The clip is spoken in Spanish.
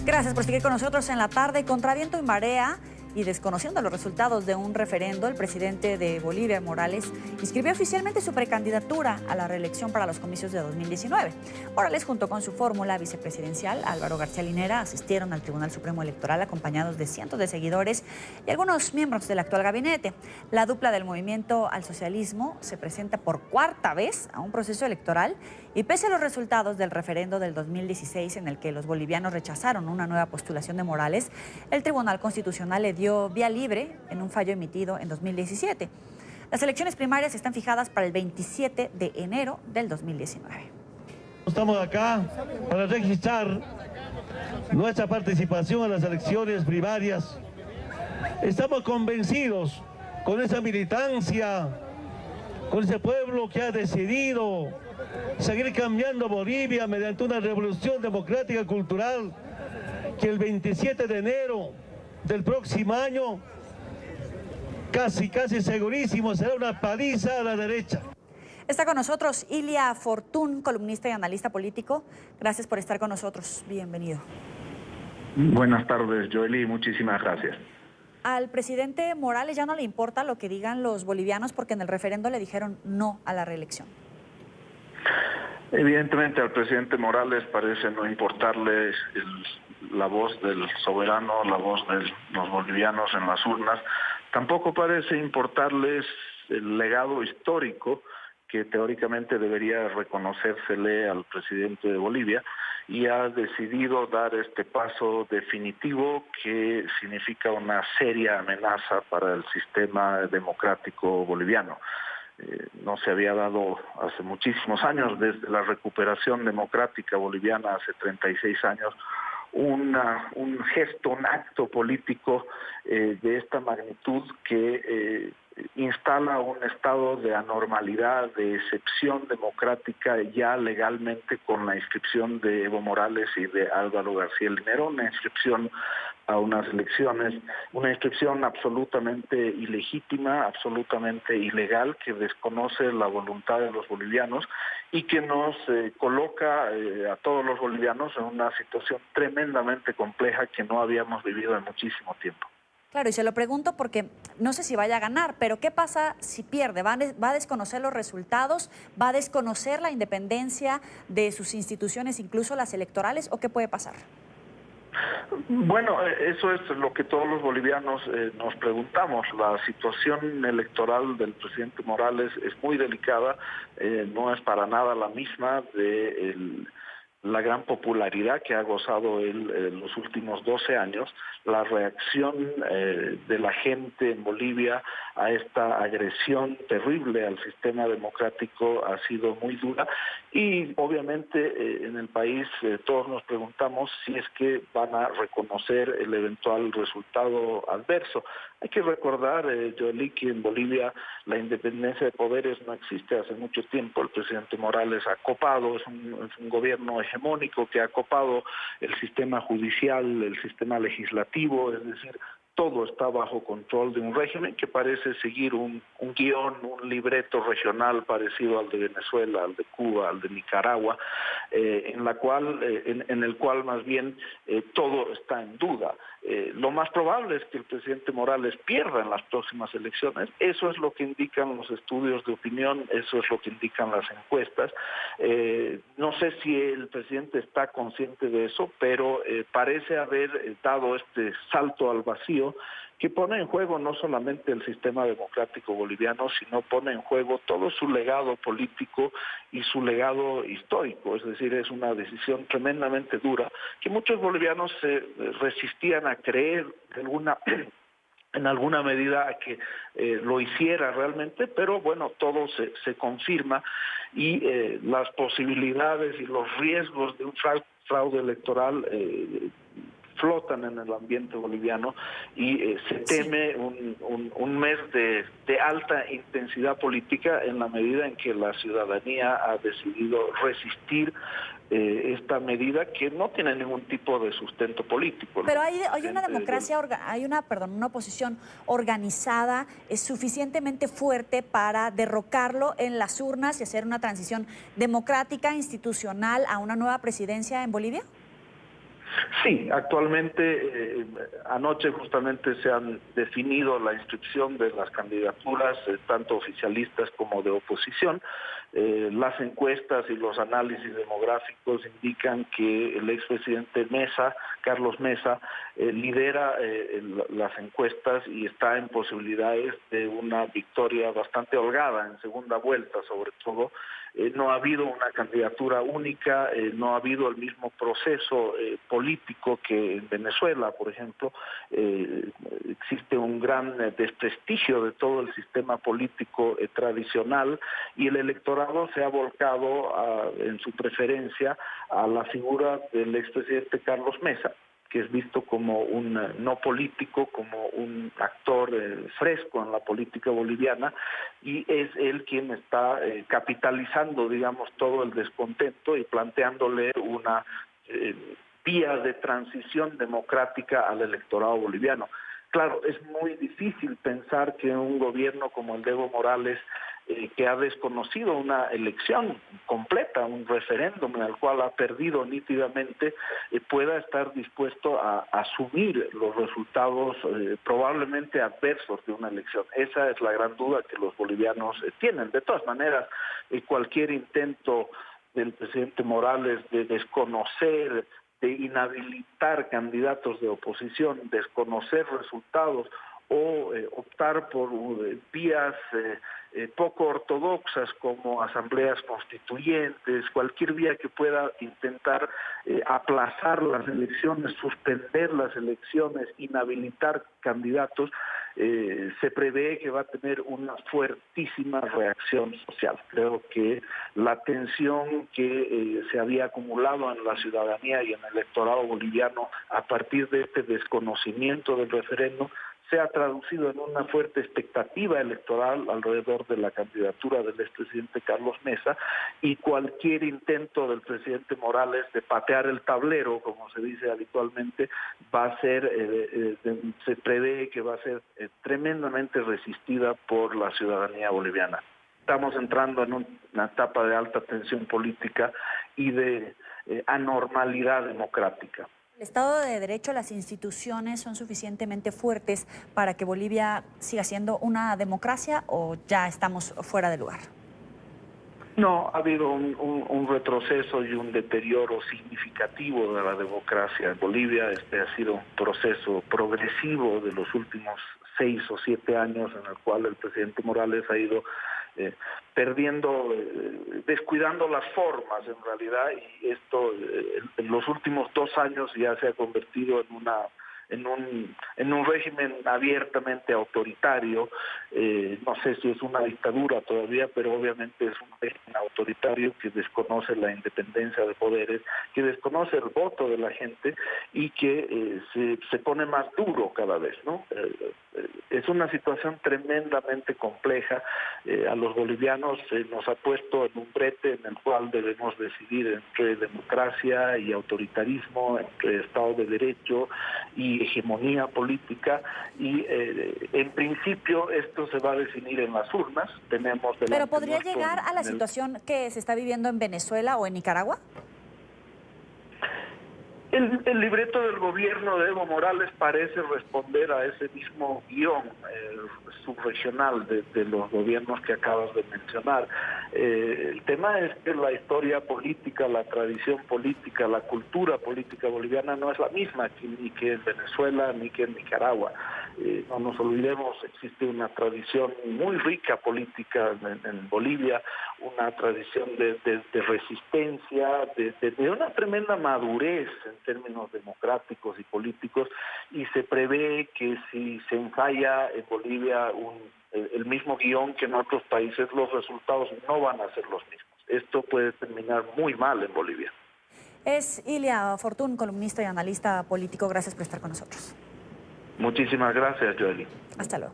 Gracias por seguir con nosotros en la tarde. Contra viento y marea y desconociendo los resultados de un referendo, el presidente de Bolivia, Morales, inscribió oficialmente su precandidatura a la reelección para los comicios de 2019. Morales, junto con su fórmula vicepresidencial, Álvaro García Linera, asistieron al Tribunal Supremo Electoral acompañados de cientos de seguidores y algunos miembros del actual gabinete. La dupla del Movimiento al Socialismo se presenta por cuarta vez a un proceso electoral y pese a los resultados del referendo del 2016 en el que los bolivianos rechazaron una nueva postulación de Morales, el Tribunal Constitucional le dio vía libre en un fallo emitido en 2017. Las elecciones primarias están fijadas para el 27 de enero del 2019. Estamos acá para registrar nuestra participación en las elecciones primarias. Estamos convencidos con esa militancia, con ese pueblo que ha decidido seguir cambiando Bolivia mediante una revolución democrática cultural, que el 27 de enero del próximo año, casi segurísimo, será una paliza a la derecha. Está con nosotros Ilia Fortún, columnista y analista político. Gracias por estar con nosotros. Bienvenido. Buenas tardes, Joely. Muchísimas gracias. Al presidente Morales ya no le importa lo que digan los bolivianos porque en el referendo le dijeron no a la reelección. Evidentemente al presidente Morales parece no importarle la voz del soberano, la voz de los bolivianos en las urnas. Tampoco parece importarles el legado histórico que teóricamente debería reconocérsele al presidente de Bolivia, y ha decidido dar este paso definitivo que significa una seria amenaza para el sistema democrático boliviano. No se había dado hace muchísimos años, desde la recuperación democrática boliviana hace 36 años, un gesto, un acto político de esta magnitud que instala un estado de anormalidad, de excepción democrática ya legalmente con la inscripción de Evo Morales y de Álvaro García Linera, una inscripción a unas elecciones, una inscripción absolutamente ilegítima, absolutamente ilegal, que desconoce la voluntad de los bolivianos y que nos coloca a todos los bolivianos en una situación tremendamente compleja que no habíamos vivido en muchísimo tiempo. Claro, y se lo pregunto porque no sé si vaya a ganar, pero ¿qué pasa si pierde? ¿Va a desconocer los resultados? ¿Va a desconocer la independencia de sus instituciones, incluso las electorales? ¿O qué puede pasar? Bueno, eso es lo que todos los bolivianos nos preguntamos. La situación electoral del presidente Morales es muy delicada, no es para nada la misma de la gran popularidad que ha gozado él en los últimos 12 años. La reacción de la gente en Bolivia a esta agresión terrible al sistema democrático ha sido muy dura, y obviamente en el país todos nos preguntamos si es que van a reconocer el eventual resultado adverso. Hay que recordar, Joely, que en Bolivia la independencia de poderes no existe hace mucho tiempo. El presidente Morales ha copado, es un gobierno hegemónico que ha copado el sistema judicial, el sistema legislativo, es decir, todo está bajo control de un régimen que parece seguir un guión, un libreto regional parecido al de Venezuela, al de Cuba, al de Nicaragua, en el cual más bien todo está en duda. Lo más probable es que el presidente Morales pierda en las próximas elecciones. Eso es lo que indican los estudios de opinión, eso es lo que indican las encuestas. No sé si el presidente está consciente de eso, pero parece haber dado este salto al vacío que pone en juego no solamente el sistema democrático boliviano, sino pone en juego todo su legado político y su legado histórico. Es decir, es una decisión tremendamente dura que muchos bolivianos se resistían a creer en alguna medida a que lo hiciera realmente, pero bueno, todo se confirma, y las posibilidades y los riesgos de un fraude electoral flotan en el ambiente boliviano, y se teme un mes de alta intensidad política en la medida en que la ciudadanía ha decidido resistir esta medida que no tiene ningún tipo de sustento político, ¿no? Pero hay una democracia, una oposición organizada, es suficientemente fuerte para derrocarlo en las urnas y hacer una transición democrática, institucional a una nueva presidencia en Bolivia. Sí, actualmente, anoche justamente se han definido la inscripción de las candidaturas, tanto oficialistas como de oposición. Las encuestas y los análisis demográficos indican que el expresidente Mesa, Carlos Mesa, lidera las encuestas y está en posibilidades de una victoria bastante holgada en segunda vuelta, sobre todo. No ha habido una candidatura única, no ha habido el mismo proceso político que en Venezuela, por ejemplo. Existe un gran desprestigio de todo el sistema político tradicional y el electorado se ha volcado en su preferencia a la figura del expresidente Carlos Mesa, que es visto como un no político, como un actor fresco en la política boliviana, y es él quien está capitalizando, digamos, todo el descontento y planteándole una vía de transición democrática al electorado boliviano. Claro, es muy difícil pensar que un gobierno como el de Evo Morales, que ha desconocido una elección completa, un referéndum en el cual ha perdido nítidamente, pueda estar dispuesto a asumir los resultados probablemente adversos de una elección. Esa es la gran duda que los bolivianos tienen. De todas maneras, cualquier intento del presidente Morales de desconocer, de inhabilitar candidatos de oposición, desconocer resultados o optar por vías poco ortodoxas como asambleas constituyentes, cualquier vía que pueda intentar aplazar las elecciones, suspender las elecciones, inhabilitar candidatos, se prevé que va a tener una fuertísima reacción social. Creo que la tensión que se había acumulado en la ciudadanía y en el electorado boliviano a partir de este desconocimiento del referéndum se ha traducido en una fuerte expectativa electoral alrededor de la candidatura del expresidente Carlos Mesa, y cualquier intento del presidente Morales de patear el tablero, como se dice habitualmente, va a ser, se prevé que va a ser tremendamente resistida por la ciudadanía boliviana. Estamos entrando en una etapa de alta tensión política y de anormalidad democrática. ¿El Estado de Derecho, las instituciones son suficientemente fuertes para que Bolivia siga siendo una democracia o ya estamos fuera de lugar? No, ha habido un retroceso y un deterioro significativo de la democracia en Bolivia. Este ha sido un proceso progresivo de los últimos 6 o 7 años en el cual el presidente Morales ha ido descuidando las formas en realidad, y esto en los últimos 2 años ya se ha convertido en un régimen abiertamente autoritario. No sé si es una dictadura todavía, pero obviamente es un régimen autoritario que desconoce la independencia de poderes, que desconoce el voto de la gente y que se pone más duro cada vez, ¿no? Es una situación tremendamente compleja. A los bolivianos nos ha puesto en un brete en el cual debemos decidir entre democracia y autoritarismo, entre Estado de Derecho y hegemonía política, y en principio esto se va a definir en las urnas. ¿Pero podría llegar a la situación que se está viviendo en Venezuela o en Nicaragua? El libreto del gobierno de Evo Morales parece responder a ese mismo guión subregional de los gobiernos que acabas de mencionar. El tema es que la historia política, la tradición política, la cultura política boliviana no es la misma ni que en Venezuela ni que en Nicaragua. No nos olvidemos, existe una tradición muy rica política en Bolivia, una tradición de resistencia, de una tremenda madurez en términos democráticos y políticos, y se prevé que si se ensaya en Bolivia el mismo guión que en otros países, los resultados no van a ser los mismos. Esto puede terminar muy mal en Bolivia. Es Ilia Fortún, columnista y analista político. Gracias por estar con nosotros. Muchísimas gracias, Joely. Hasta luego.